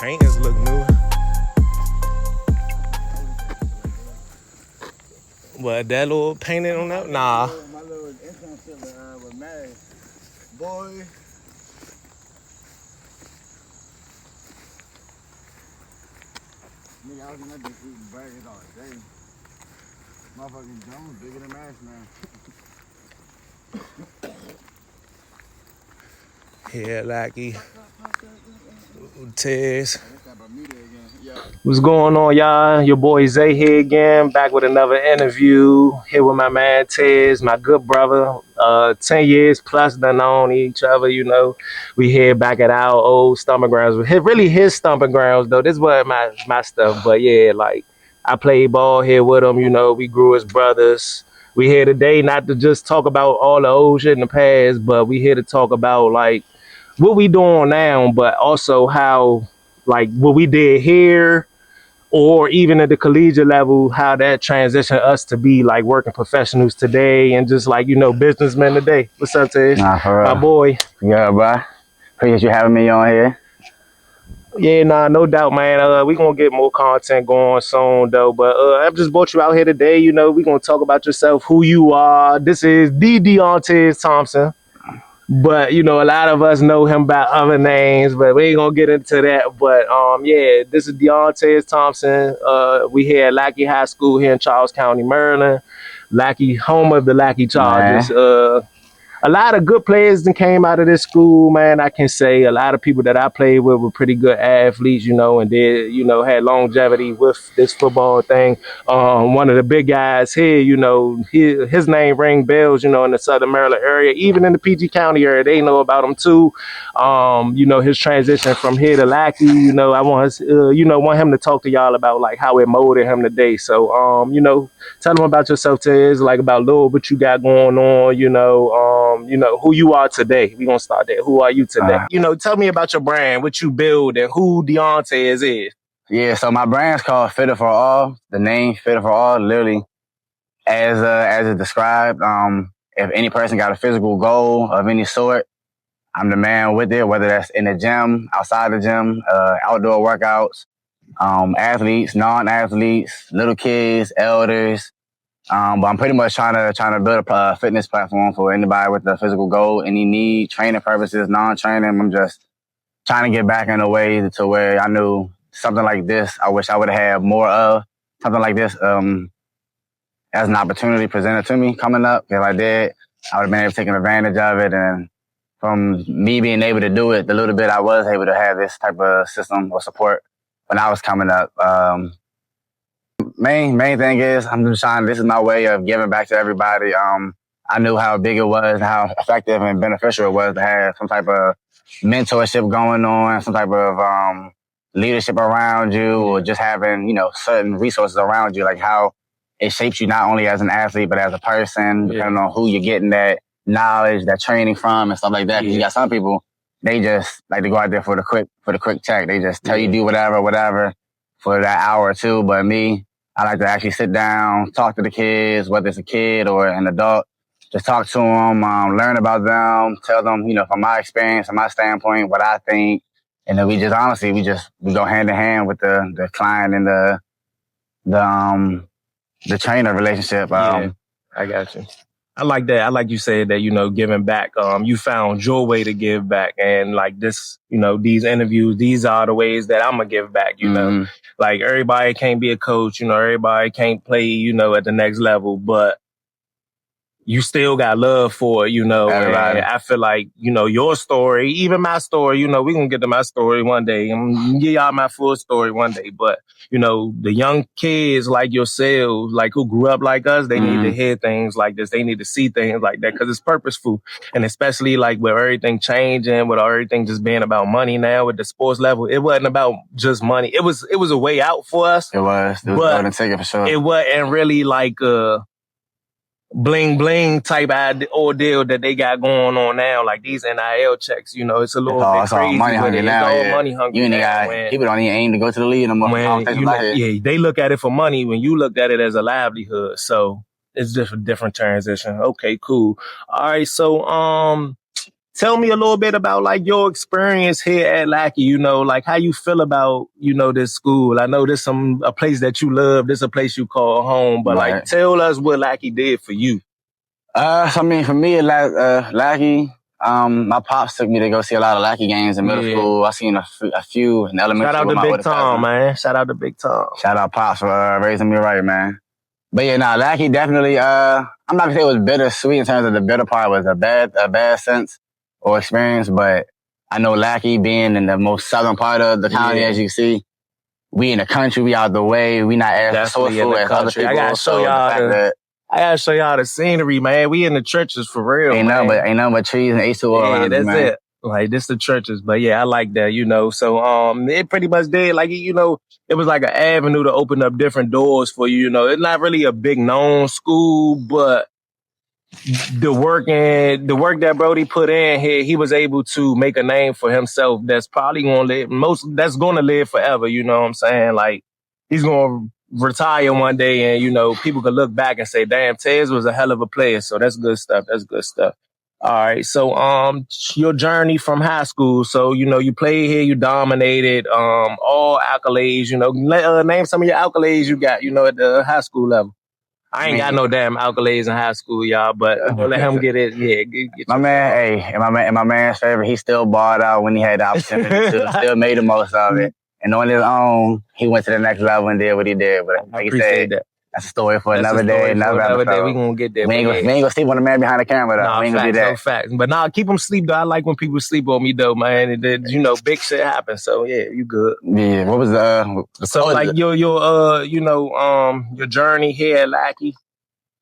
Paintings look new. What, that little painting on that? Nah. My little internship with Mary. Boy. Nigga, I was in that bitch eating burgers all day. Motherfucking Jones bigger than Mash, man. Yeah, Lackey. Tez. What's going on, y'all? Your boy Zay here again, back with another interview. Here with my man Tez, my good brother. 10 years plus done known each other, you know. We here back at our old stomping grounds. Really his stomping grounds, though. This was my stuff. But yeah, like, I played ball here with him, you know. We grew as brothers. We here today not to just talk about all the old shit in the past, but we here to talk about, like, what we doing now, but also how, like, what we did here or even at the collegiate level, how that transitioned us to be like working professionals today and just like, you know, businessmen today. What's up, Ted? Nah, for real. My boy. Yeah, bro. Appreciate you having me on here. Yeah, nah, no doubt, man. We gonna get more content going soon, though. But I've just brought you out here today. You know, we gonna talk about yourself, who you are. This is the Deontez Thompson. But, you know, a lot of us know him by other names, but we ain't gonna get into that. But yeah, this is Deontez Thompson. We here at Lackey High School here in Charles County, Maryland. Lackey, home of the Lackey Chargers. A lot of good players that came out of this school, man. I can say a lot of people that I played with were pretty good athletes, you know, and did, you know, had longevity with this football thing. One of the big guys here, you know, his name ring bells, you know, in the Southern Maryland area, even in the PG County area, they know about him too. You know, his transition from here to Lackey, you know, I want him to talk to y'all about like how it molded him today. So, you know, tell him about yourself, Tez, like about a little what you got going on, you know, who you are today. We're going to start there. Who are you today? You know, tell me about your brand, what you build, and who Deontez is. Yeah, so my brand's called Fitter for All. The name Fitter for All, literally, as it's described, if any person got a physical goal of any sort, I'm the man with it, whether that's in the gym, outside the gym, outdoor workouts, athletes, non-athletes, little kids, elders. But I'm pretty much trying to build a fitness platform for anybody with a physical goal, any need, training purposes, non-training. I'm just trying to get back in a way to where I knew something like this, I wish I would have had more of something like this as an opportunity presented to me coming up. If I did, I would have been able to take advantage of it. And from me being able to do it, the little bit I was able to have this type of system or support when I was coming up. Main thing is I'm just trying, this is my way of giving back to everybody. I knew how big it was, how effective and beneficial it was to have some type of mentorship going on, some type of leadership around you, or just having, you know, certain resources around you, like how it shapes you not only as an athlete, but as a person, depending on who you're getting that knowledge, that training from and stuff like that. Because you got some people, they just like to go out there for the quick check. They just tell you do whatever for that hour or two. But me, I like to actually sit down, talk to the kids, whether it's a kid or an adult, just talk to them, learn about them, tell them, you know, from my experience, from my standpoint, what I think. And then we just, honestly, we go hand in hand with the client and the trainer relationship. Yeah, I got you. I like that. I like you said that, you know, giving back. You found your way to give back. And like this, you know, these interviews, these are the ways that I'm going to give back, you know. Like everybody can't be a coach, you know, everybody can't play, you know, at the next level, but you still got love for it, you know. Everybody. And I feel like, you know, your story, even my story, you know, we're going to get to my story one day. I'm going to give y'all my full story one day. But, you know, the young kids like yourselves, like who grew up like us, they need to hear things like this. They need to see things like that because it's purposeful. And especially like with everything changing, with everything just being about money now with the sports level, it wasn't about just money. It was a way out for us. It was a ticket for sure. It wasn't really like bling bling type ordeal that they got going on now, like these NIL checks, you know, it's a little bit crazy. All money hungry now. It's all money hungry. People don't even aim to go to the league no more. They look at it for money when you looked at it as a livelihood. So it's just a different transition. Okay, cool. All right, so tell me a little bit about like your experience here at Lackey, you know, like how you feel about, you know, this school. I know this a place that you love, this a place you call home, but like tell us what Lackey did for you. So I mean, for me, Lackey, my pops took me to go see a lot of Lackey games in middle school. I seen a few in elementary school. Shout out to Big Tom, man. Shout out to Big Tom. Shout out Pops for raising me right, man. But yeah, nah, Lackey definitely, I'm not gonna say it was bittersweet in terms of the bitter part was a bad sense or experience, but I know Lackey being in the most southern part of the county, as you see, we in the country, we out the way, we not as resourceful as other people. I gotta show y'all the scenery, man. We in the churches for real. Ain't nothing but trees and H2O. Yeah, that's it. Like this the churches, but yeah, I like that, you know. So it pretty much did like, you know, it was like an avenue to open up different doors for you. You know, it's not really a big known school, but the work that Brody put in here, he was able to make a name for himself. That's probably that's gonna live forever. You know what I'm saying? Like he's gonna retire one day, and you know people could look back and say, "Damn, Tez was a hell of a player." So that's good stuff. That's good stuff. All right. So, your journey from high school. So, you know, you played here, you dominated, all accolades, you know, name some of your accolades you got, you know, at the high school level. I ain't got no damn accolades in high school, y'all, but let him get it. Yeah. Get my man, and my man's favorite, he still balled out when he had the opportunity to, still made the most of it. And on his own, he went to the next level and did what he did. But like you said, that's a story for another day. Another day. We gonna get there. We ain't gonna sleep on the man behind the camera, though. Nah, we ain't gonna do that. No facts. But nah, keep them sleep, though. I like when people sleep on me, though, man. And you know, big shit happens. So yeah, you good. Yeah. What was your journey here at Lackey?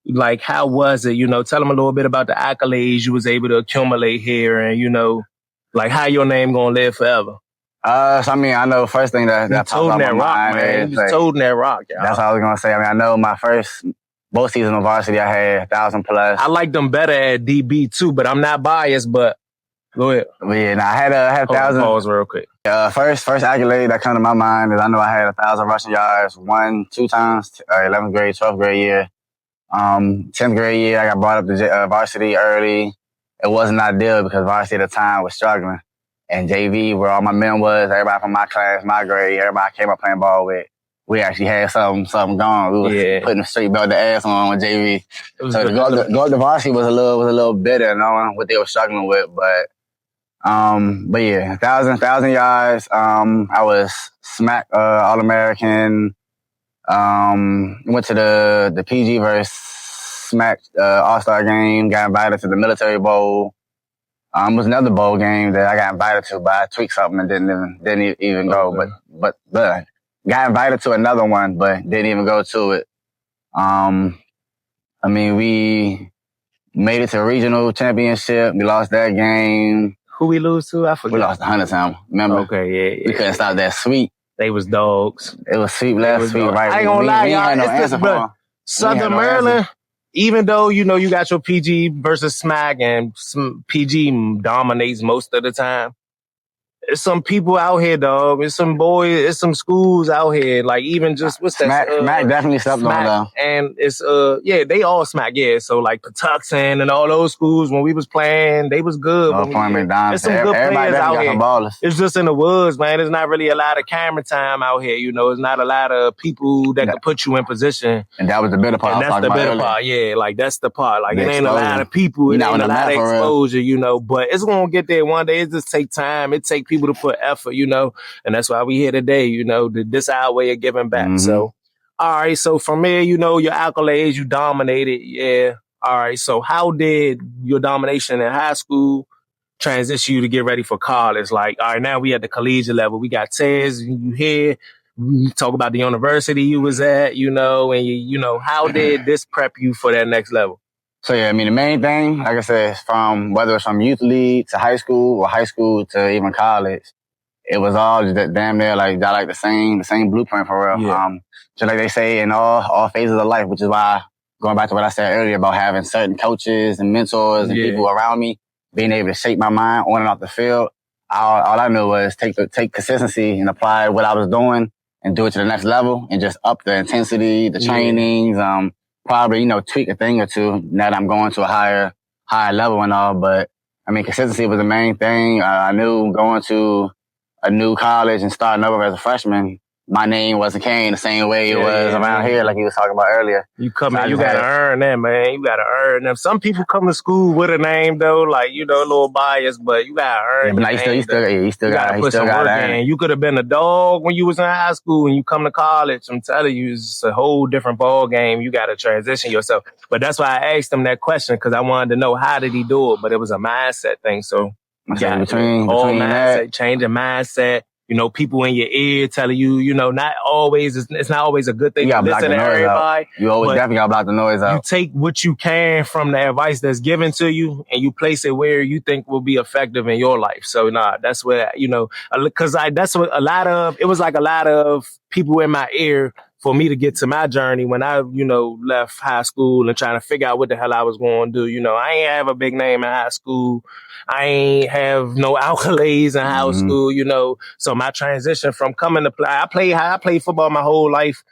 Like, how was it? You know, tell them a little bit about the accolades you was able to accumulate here, and you know, like how your name gonna live forever. So I mean, I know first thing that pops out my mind is just toting that rock, y'all. That's what I was gonna say. I mean, I know my first both seasons of varsity, I had 1,000 plus. I like them better at DB too, but I'm not biased. But go ahead. Yeah, I had 1,000. Pause real quick. First accolade that come to my mind is I know I had 1,000 rushing yards 2 times, 11th grade, 12th grade year. 10th grade year, I got brought up to varsity early. It wasn't ideal because varsity at the time was struggling. And JV, where all my men was, everybody from my class, my grade, everybody I came up playing ball with, we actually had something going. We was putting a straight belt the ass on with JV. So to go up to varsity was a little bitter, knowing what they were struggling with. But yeah, 1,000 yards. I was SMAC All-American. Went to the PG versus SMAC All-Star game. Got invited to the Military Bowl. It was another bowl game that I got invited to, but I tweaked something and didn't even go. Okay. But got invited to another one, but didn't even go to it. I mean, we made it to a regional championship. We lost that game. Who we lose to? I forgot. We lost to Huntertown. Remember? Okay, yeah. We couldn't stop that sweep. They was dogs. It was sweep left, sweep right. I ain't gonna lie, y'all. Had no answer for them. Southern Maryland, even though, you know, you got your PG versus SMAC and PG dominates most of the time, there's some people out here, dog. There's some boys, there's some schools out here, like even just, what's that? SMAC definitely stepped on though. And it's, they all SMAC, yeah. So like Patuxent and all those schools, when we was playing, they was good. There's some good players out here. It's just in the woods, man. There's not really a lot of camera time out here, you know. There's not a lot of people that can put you in position. And that was the bitter part. And that's the bitter part, yeah. Like, that's the part. Like, it ain't a lot of people. It ain't a lot of exposure, you know. But it's going to get there one day. It just take time. It take people to put effort, you know, and that's why we here today, you know, this our way of giving back. Mm-hmm. So, all right. So from here, you know, your accolades, you dominated. Yeah. All right. So how did your domination in high school transition you to get ready for college? Like, all right, now we at the collegiate level. We got Tez, you here. We talk about the university you was at, you know, and you know, how did this prep you for that next level? So yeah, I mean, the main thing, like I said, from whether it's from youth league to high school or high school to even college, it was all just damn near like the same blueprint for real. Yeah. Just like they say in all phases of life, which is why going back to what I said earlier about having certain coaches and mentors and people around me, being able to shape my mind on and off the field. All I knew was take consistency and apply what I was doing and do it to the next level and just up the intensity, the trainings, probably, you know, tweak a thing or two now that I'm going to a higher level and all. But I mean, consistency was the main thing. I knew going to a new college and starting over as a freshman, my name wasn't Kane the same way it was around here, like you was talking about earlier. You come in, you gotta earn that, man. You gotta earn them. Some people come to school with a name though, like a little biased, but you gotta earn. Yeah, but you still gotta put some work in. You could have been a dog when you was in high school, and you come to college. I'm telling you, it's a whole different ball game. You gotta transition yourself. But that's why I asked him that question, because I wanted to know how did he do it. But it was a mindset thing. So between mindset, changing mindset. People in your ear telling you, not always, it's not always a good thing to listen to everybody. You always definitely gotta block the noise out. You take what you can from the advice that's given to you and you place it where you think will be effective in your life. So that's where, because that's what it was like a lot of people in my ear for me to get to my journey when I, left high school and trying to figure out what the hell I was going to do. I ain't have a big name in high school. I ain't have no accolades in high school, so my transition from coming to play, I played football my whole life.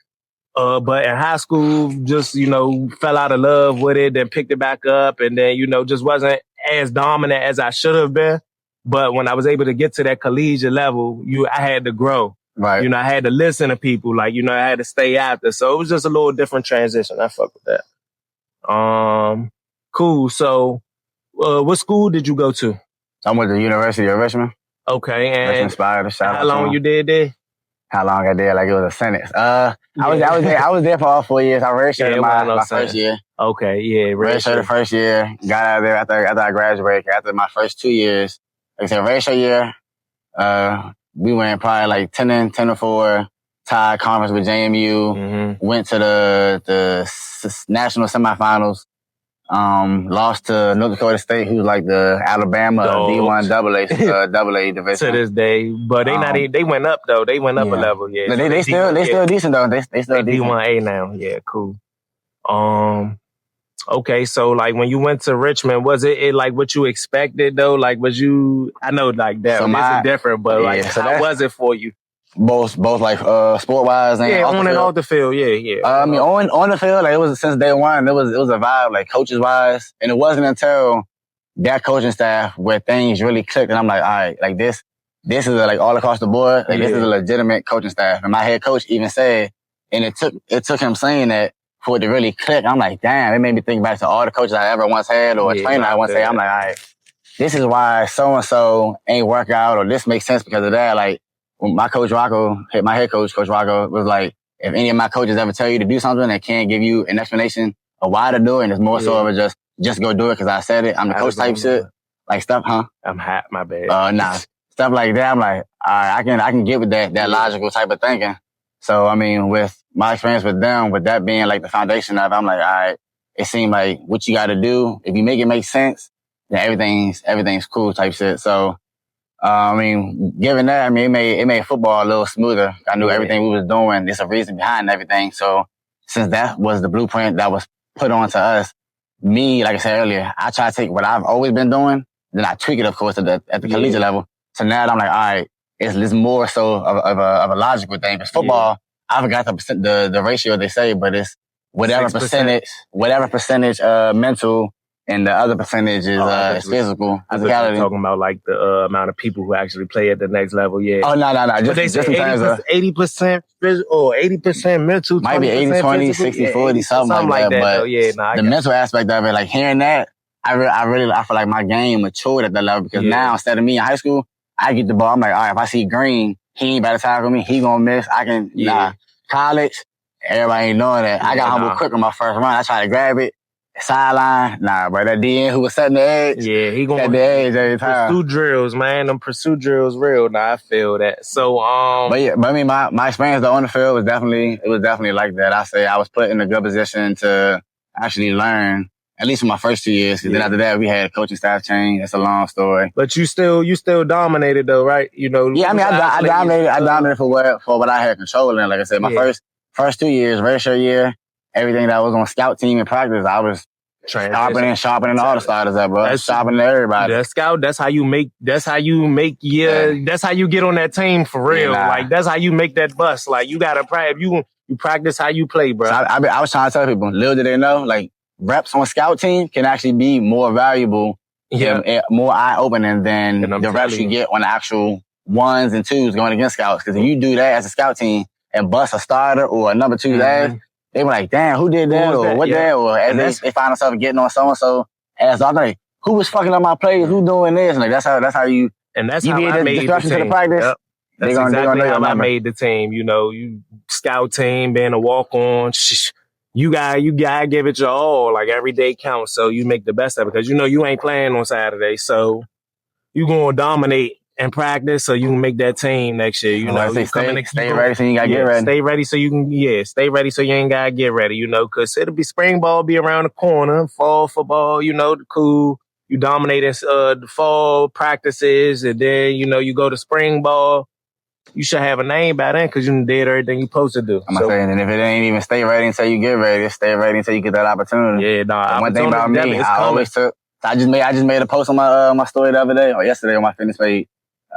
But in high school, just, fell out of love with it, then picked it back up, and then, just wasn't as dominant as I should have been. But when I was able to get to that collegiate level, I had to grow. Right. I had to listen to people, I had to stay after. So it was just a little different transition. I fuck with that. Cool. So, what school did you go to? I went to the University of Richmond. Okay. And Richmond Spider, shout out how long you did there? How long I did? Like it was a sentence. I was there for all 4 years. I redshirted my first year. Okay, yeah. Redshirted the first year. Got out of there after I graduated. After my first 2 years. Like I said, redshirt year, we went probably like 10-4, tied conference with JMU, went to the national semifinals, lost to North Dakota State, who's like the Alabama D1 AA division. To this day. But they went up though. They went up a level, yeah. But they still decent though. They still decent. D1A now. Yeah, cool. Okay, so like when you went to Richmond, was it like what you expected though? Like I know like that is different, but how was it for you? Both like sport wise and on and off the field, I mean on the field, like it was since day one, it was a vibe, like coaches wise, and it wasn't until that coaching staff where things really clicked, and I'm like, all right, like this is like all across the board, like this is a legitimate coaching staff, and my head coach even said, and it took him saying that for it to really click. I'm like, damn, it made me think back to all the coaches I ever once had or a trainer I once had. I'm like, all right, this is why so and so ain't work out, or this makes sense because of that. Like when my coach Rocco, my head coach, Coach Rocco, was like, if any of my coaches ever tell you to do something and can't give you an explanation of why to do it, and it's more so of a just go do it because I said it. I'm the coach type shit. Like stuff, huh? I'm hot, my bad. Nah. Stuff like that, I'm like, all right, I can get with that logical type of thinking. So, I mean, with my experience with them, with that being like the foundation of it, I'm like, all right, it seemed like what you got to do. If you make it make sense, then everything's cool type shit. So, I mean, given that, I mean, it made football a little smoother. I knew everything we was doing. There's a reason behind everything. So since that was the blueprint that was put onto us, me, like I said earlier, I try to take what I've always been doing, then I tweak it, of course, at the collegiate level. So now I'm like, all right, it's more so of a logical thing. Because football, I forgot the ratio they say, but it's whatever 6%. percentage mental and the other percentage is physical. I was talking about like the amount of people who actually play at the next level. Yeah. Oh no. Just in terms of 80% physical or 80% mental. Might be 80-20, 60-40, something like that. But the mental aspect of it, like hearing that, I feel like my game matured at that level because now instead of me in high school, I get the ball. I'm like, all right, if I see green, he ain't about to tackle me. He gonna miss. I can, college, everybody ain't knowing that. I got humble quick on my first run. I tried to grab it. Sideline, bro. That DN who was setting the edge. Yeah, he gonna set the edge every time. Pursuit drills, man. Them pursuit drills real. I feel that. So, but I mean, my experience though on the field was definitely like that. I say I was put in a good position to actually learn, at least for my first 2 years. Cause then after that, we had coaching staff change. That's a long story. But you still dominated though, right? Yeah, I mean, I dominated for what I had control in. Like I said, my first 2 years, redshirt year, everything that was on scout team and practice, I was sharpening all the starters up, bro. Sharpening everybody. That scout, that's how you get on that team for real. Like, that's how you make that bust. Like, you gotta practice, you practice how you play, bro. So I was trying to tell people, little did they know, like, reps on a scout team can actually be more valuable more eye-opening than the reps you get on the actual 1s and 2s going against scouts. Because if you do that as a scout team and bust a starter or a number 2's ass, they were like, damn, who did that? Or what that? Or as they find themselves getting on so-and-so ass off, like, who was fucking up my plays? Who doing this? And like, that's how you... And that's how I made the team. To the practice, yep. That's exactly how I made the team. You know, you scout team, being a walk-on, you gotta give it your all. Like, every day counts, so you make the best of it. Because, you know, you ain't playing on Saturday, so you gonna dominate in practice so you can make that team next year. You know, stay ready so you gotta get ready. Stay ready so you can, stay ready so you ain't gotta get ready, you know, because it'll be spring ball, be around the corner, fall football, you know, the cool. You dominate in the fall practices, and then, you know, you go to spring ball. You should have a name by then because you did everything you supposed to do. I'm saying, and if it ain't even stay ready until you get ready, stay ready until you get that opportunity. Yeah, nah. One thing about me, I always took. I just made a post on my story the other day or yesterday on my fitness page.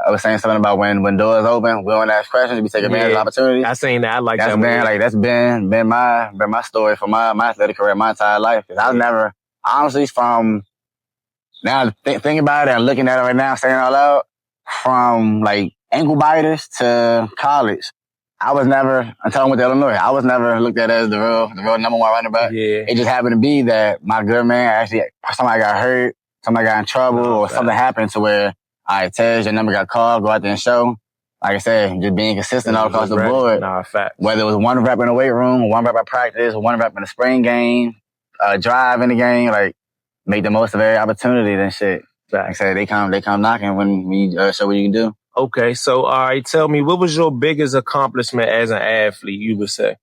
I was saying something about when doors open, we don't ask questions, we take advantage of opportunities. I seen that. I like that. That's been my story for my athletic career, my entire life. Cause I was never, honestly, from now thinking about it and looking at it right now, saying it out loud, from like ankle biters to college, I was never, until I went to Illinois, I was never looked at as the real number 1 running back. Yeah. It just happened to be that my good man, actually, somebody got hurt, somebody got in trouble, or something happened to where, all right, Tej, your number got called, go out there and show. Like I said, just being consistent all across the board. Whether it was 1 rep in the weight room, 1 rep at practice, 1 rep in the spring game, drive in the game, like, make the most of every opportunity, then shit. Like I said, they come knocking when you show what you can do. Okay, so all right, tell me, what was your biggest accomplishment as an athlete, you would say?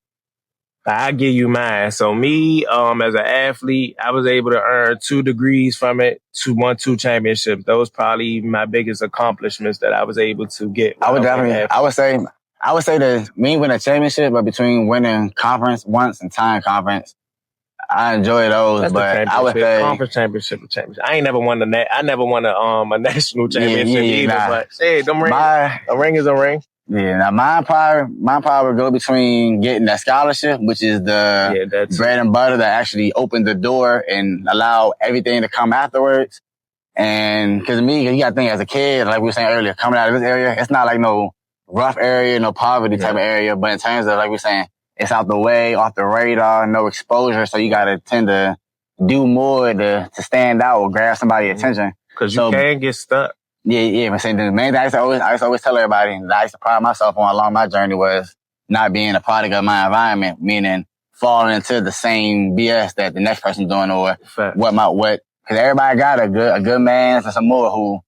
I give you mine. So me, as an athlete, I was able to earn 2 degrees from it, won 2 championships. Those probably my biggest accomplishments that I was able to get. I would say that me winning a championship, but between winning conference once and tying conference, I enjoy those. That's but I would say conference championship. I ain't never won a national championship either. But shit, a ring is a ring. Yeah, now mine probably would go between getting that scholarship, which is the bread and butter that actually opened the door and allow everything to come afterwards. And because me, you got to think as a kid, like we were saying earlier, coming out of this area, it's not like no rough area, no poverty type of area, but in terms of, like we were saying, it's out the way, off the radar, no exposure, so you got to tend to do more to stand out or grab somebody's attention. Because you can get stuck. Yeah, but saying the main thing I used to always tell everybody that I used to pride myself on along my journey was not being a product of my environment, meaning falling into the same BS that the next person's doing or because everybody got a good man and some more who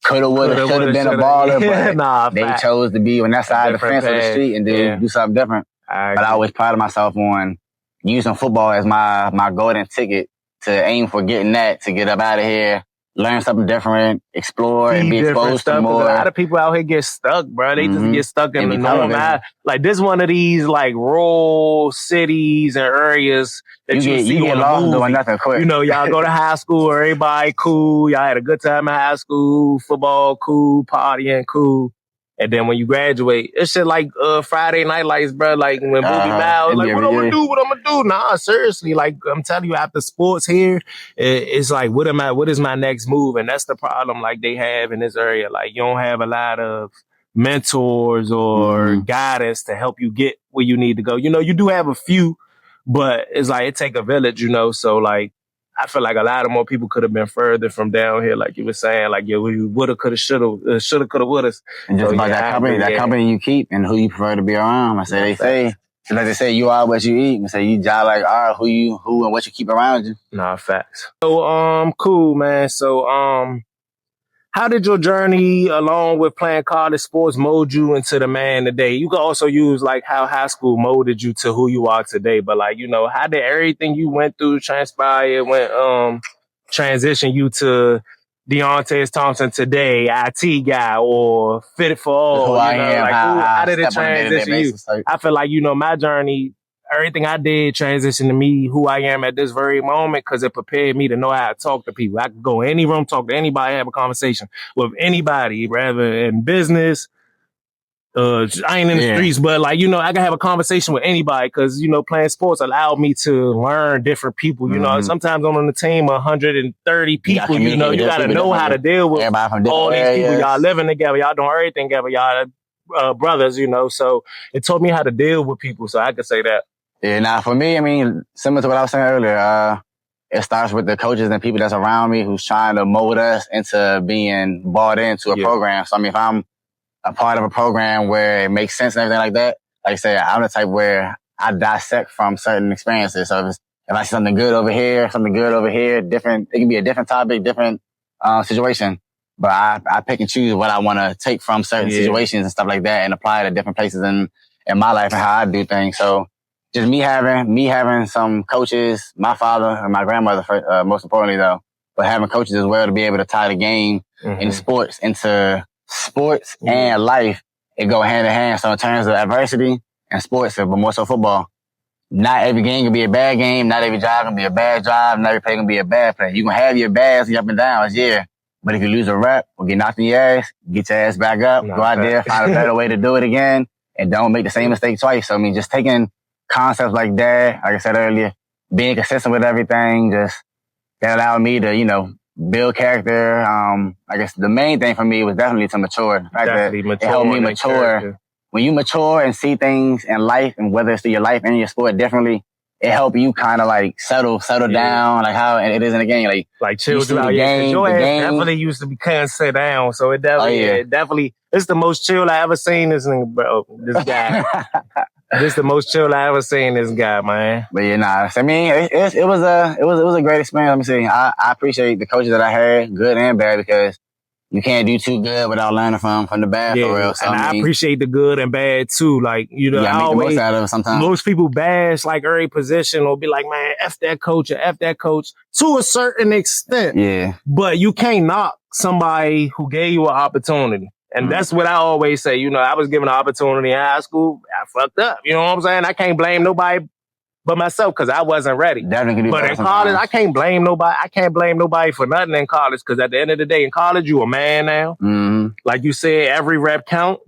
coulda, woulda, shoulda been a baller, but they chose to be on that side of the fence of the street and do something different. But I always prided myself on using football as my golden ticket to aim for getting that, to get up out of here, learn something different, explore, and be exposed to more. A lot of people out here get stuck, bro. They just get stuck in the normal. Like, this one of these, like, rural cities and areas that you see on the movie. Doing nothing quick. You know, y'all go to high school, everybody cool. Y'all had a good time in high school, football cool, partying cool. And then when you graduate, it's shit like Friday Night Lights, bro. Like when Boogie Miles, like, what I'm gonna do? Nah, seriously. Like, I'm telling you, after sports here, it's like, what is my next move? And that's the problem, like, they have in this area. Like, you don't have a lot of mentors or guidance to help you get where you need to go. You know, you do have a few, but it's like, it take a village, you know? So, like, I feel like a lot of more people could have been further from down here, like you were saying, like, yo, you woulda, coulda, shoulda, coulda, woulda. And just about that company you keep and who you prefer to be around. Like they say, you are what you eat. And say you job like who and what you keep around you. Nah, facts. So, cool, man. So, how did your journey along with playing college sports mold you into the man today? You can also use like how high school molded you to who you are today. But like, you know, how did everything you went through transpire transition you to Deontez Thompson today, IT guy, or Fit for All? How did it transition you? I feel like, you know, my journey, everything I did transitioned to me who I am at this very moment because it prepared me to know how to talk to people. I could go in any room, talk to anybody, have a conversation with anybody, rather in business, I ain't in the streets, but like, I can have a conversation with anybody because, playing sports allowed me to learn different people. Sometimes I'm on the team, 130 people, you got to know how to deal with all these people. Y'all living together. Y'all doing everything together. Y'all brothers, so it taught me how to deal with people. So I could say that. Yeah, now for me, I mean, similar to what I was saying earlier, it starts with the coaches and people that's around me who's trying to mold us into being bought into a program. So, I mean, if I'm a part of a program where it makes sense and everything like that, like I say, I'm the type where I dissect from certain experiences. So if I see something good over here, different, it can be a different topic, different situation. But I pick and choose what I want to take from certain situations and stuff like that and apply it to different places in my life and how I do things. So just me having some coaches, my father and my grandmother, most importantly though, but having coaches as well to be able to tie the game in sports into sports and life, it go hand in hand. So in terms of adversity and sports, but more so football, not every game can be a bad game. Not every drive can be a bad drive. Not every play can be a bad play. You can have your bads and your up and downs, yeah. But if you lose a rep or get knocked in your ass, get your ass back up, go out there, find a better way to do it again, and don't make the same mistake twice. So, I mean, just taking concepts like that, like I said earlier, being consistent with everything, just that allowed me to, build character. I guess the main thing for me was definitely to mature. The fact that it helped me mature. Character. When you mature and see things in life, and whether it's through your life and your sport differently, it help you kind of like settle down, like how it is in the game. Like chill out. Game, your ass definitely used to be can't sit down. So it definitely, it's the most chill I ever seen this nigga, bro. This guy. This the most chill I ever seen this guy, man. But yeah, I mean, it was a great experience. Let me see. I appreciate the coaches that I had, good and bad, because you can't do too good without learning from the bad for real. So, and I appreciate the good and bad too. Like, I always, make the most out of it sometimes. Most people bash like every position or be like, man, F that coach or F that coach to a certain extent. Yeah. But you can't knock somebody who gave you an opportunity. And that's what I always say. I was given an opportunity in high school. I fucked up. You know what I'm saying? I can't blame nobody but myself because I wasn't ready. Definitely. But in college, I can't blame nobody. I can't blame nobody for nothing in college because at the end of the day, in college, you a man now. Mm-hmm. Like you said, every rep count.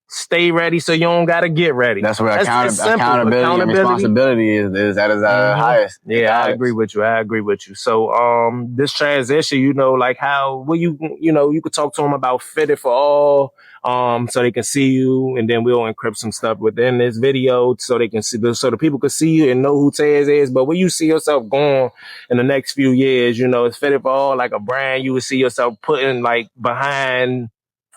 Stay ready so you don't got to get ready. That's where accountability and responsibility is at its highest. Yeah, I agree with you. So, this transition, like how, you could talk to them about Fitted for All, so they can see you, and then we'll encrypt some stuff within this video so they can see, so the people can see you and know who Tez is. But where you see yourself going in the next few years, is Fitted for All like a brand you would see yourself putting like behind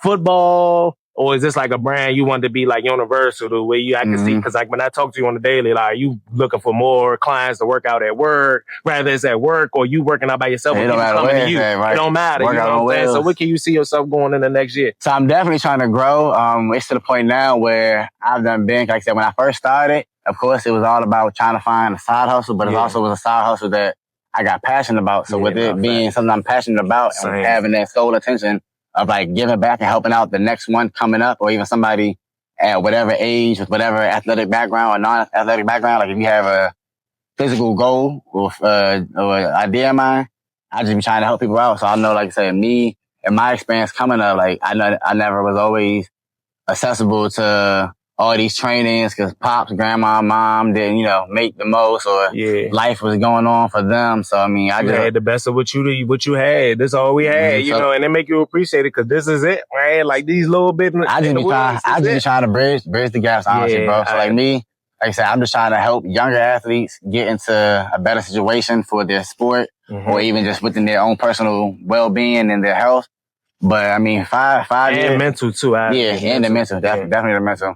football? Or is this like a brand you want to be like universal the way I can see? Because like when I talk to you on the daily, like you looking for more clients to work out at work, rather it's at work or you working out by yourself. It don't matter coming to you. Right? It don't matter. You know what I'm saying? So what can you see yourself going in the next year? So I'm definitely trying to grow. It's to the point now where I've done been, like I said, when I first started, of course, it was all about trying to find a side hustle, but it also was a side hustle that I got passionate about. So with it being something I'm passionate about and having that sole attention of like giving back and helping out the next one coming up, or even somebody at whatever age with whatever athletic background or non-athletic background. Like if you have a physical goal or idea in mind, I just be trying to help people out. So I know, like I said, me and my experience coming up, like I know I never was always accessible to all these trainings because pops, grandma, mom didn't, make the most or life was going on for them. So, I mean, I just had the best of what you had. This all we had, and they make you appreciate it because this is it, right? Like these little bit. I just be trying to bridge the gaps, honestly, bro. So like me, like I said, I'm just trying to help younger athletes get into a better situation for their sport or even just within their own personal well-being and their health. But I mean, five and years. And mental too. And the mental. Definitely the mental.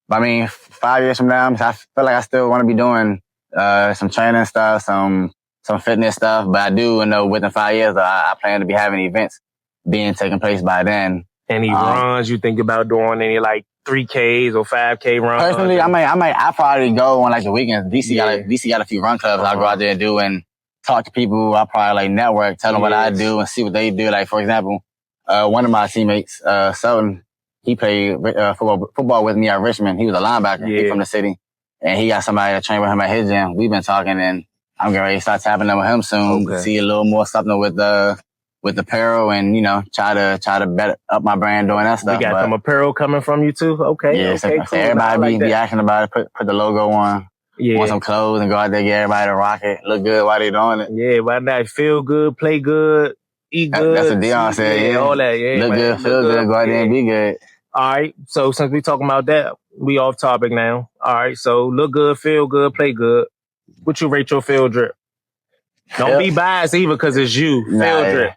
But I mean, 5 years from now, I feel like I still want to be doing some training stuff, some fitness stuff. But I do know within 5 years, I plan to be having events being taking place by then. Any runs you think about doing? Any like 3Ks or 5K runs? Personally, I probably go on like the weekends. DC got a few run clubs I'll go out there and do and talk to people. I'll probably like network, tell them what I do and see what they do. Like for example, one of my teammates, Selton, he played football with me at Richmond. He was a linebacker. He from the city. And he got somebody to train with him at his gym. We've been talking and I'm getting ready to start tapping in with him soon to see a little more something with with apparel and, try to better up my brand doing that stuff. We got some apparel coming from you too? Okay. Yeah, okay, so cool. everybody be asking about it, put the logo on. Yeah. Want some clothes and go out there, get everybody to rock it, look good while they doing it. Yeah, why not? Feel good, play good, eat good. That's what Dion said, yeah. All that, yeah. Look good, feel good, go out there and be good. All right, so since we talking about that, we off topic now. All right, so look good, feel good, play good. What you rate your field drip? Don't be biased either because it's you. Field drip.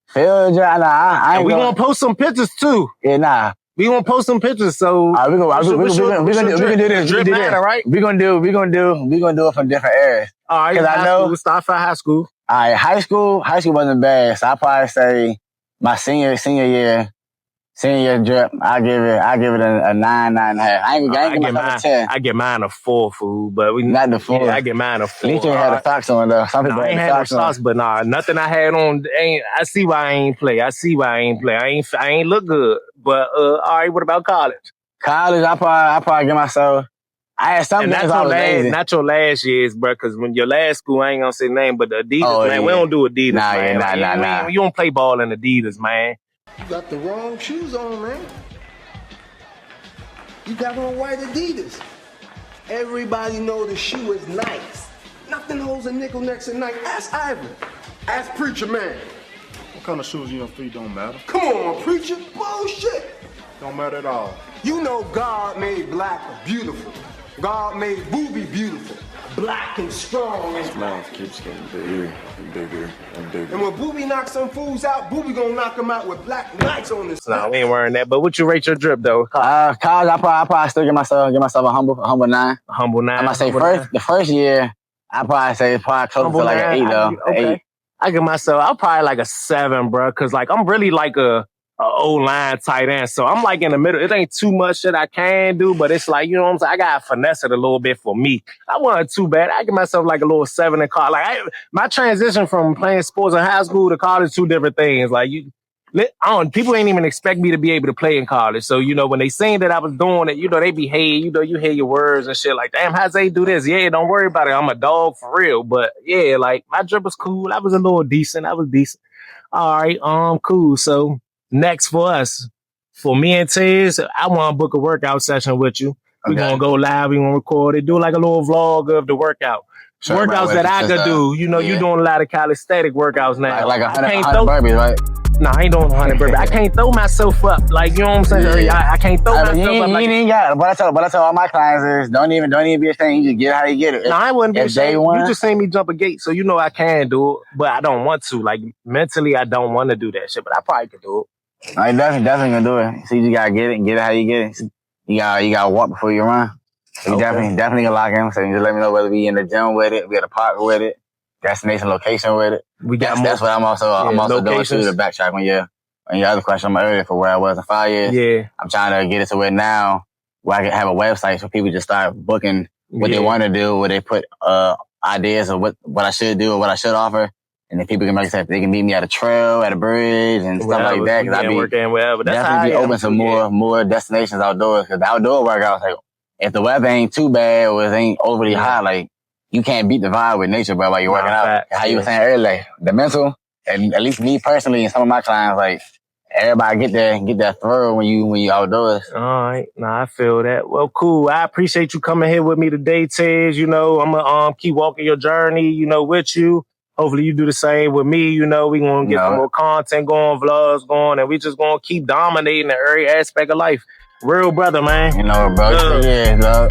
Field drip, I ain't we gonna post some pictures too. Yeah, nah. We gonna post some pictures, so we gonna do this. Drip matter, right? We gonna do it from different areas. All right, because I know we start for high school. All right, high school wasn't bad. So I probably say my senior year drip, I give it a 9.5. I ain't give myself a 10. I get mine a 4, fool, but we not the 4. Yeah, I get mine a 4. At least you had the socks on though. Some people ain't had no socks, but nothing I had on. I see why I ain't play. I ain't look good. But all right, what about college? College, I probably give myself. I had something that's not your last years, bro. Because when your last school, I ain't gonna say name, but the Adidas, man, we don't do Adidas, man. Nah. You don't play ball in Adidas, man. You got the wrong shoes on, man. You got on white Adidas. Everybody know the shoe is nice. Nothing holds a nickel next to Nike. Ask Ivan. Ask Preacher Man. What kind of shoes in your feet don't matter? Come on, Preacher. Bullshit. Don't matter at all. You know God made black beautiful. God made Booby beautiful. Black and strong. His mouth keeps getting bigger and bigger and bigger. And when Booby knocks some fools out, Booby gonna knock them out with black knights on this. No, we ain't wearing that. But what you rate your drip though? College, I probably still give myself a humble 9. A humble 9. I'm gonna say the first year, I probably say it's probably close to like an 8 though. Okay. 8. I give myself, I'm probably like a 7, bro. Cause like I'm really like a O-line tight end. So I'm like in the middle. It ain't too much that I can do, but it's like, you know what I'm saying? I got to finesse it a little bit for me. I wasn't too bad. I give myself like a little 7 in college. Like my transition from playing sports in high school to college, 2 different things. Like people ain't even expect me to be able to play in college. So, when they seen that I was doing it, they behave, you hear your words and shit like, damn, how's they do this? Yeah, don't worry about it. I'm a dog for real. But yeah, like my drip was cool. I was a little decent. I was decent. All right. Cool. So, next for us, for me and Tez, I want to book a workout session with you. We're going to go live. We're going to record it. Do like a little vlog of the workout. Sure, workouts that I could do. You doing a lot of calisthenic workouts now. Like 100 burpees, right? No, I ain't doing 100 burpees. I can't throw myself up. Like, you know what I'm saying? Yeah. I can't throw myself up. You ain't got it. What I tell all my clients is, don't even be ashamed. You just get it how you get it. No, I wouldn't be ashamed. You just seen me jump a gate, so I can do it. But I don't want to. Like, mentally, I don't want to do that shit. But I probably could do it. I definitely gonna do it. So you gotta get it how you get it. You gotta walk before you run. So you definitely gonna lock in. So you just let me know whether we in the gym with it, we at a park with it, destination location with it. That's what I'm also doing too, the backtrack when your other question I'm earlier for where I was in 5 years. Yeah. I'm trying to get it to where now where I can have a website so people just start booking what they want to do, where they put ideas of what I should do or what I should offer. And then people can like say they can meet me at a trail, at a bridge, and stuff like that. Because I be working wherever. Definitely be open to more destinations outdoors. Because the outdoor workouts, like if the weather ain't too bad or it ain't overly hot, like you can't beat the vibe with nature, bro, while you're working out. How you were saying earlier, like, the mental, and at least me personally and some of my clients, like everybody get that thrill when you outdoors. All right, I feel that. Well, cool. I appreciate you coming here with me today, Tez. I'm gonna keep walking your journey, with you. Hopefully you do the same with me. We going to get some more content going, vlogs going, and we just going to keep dominating every aspect of life. Real brother, man. Bro. Yeah, dog.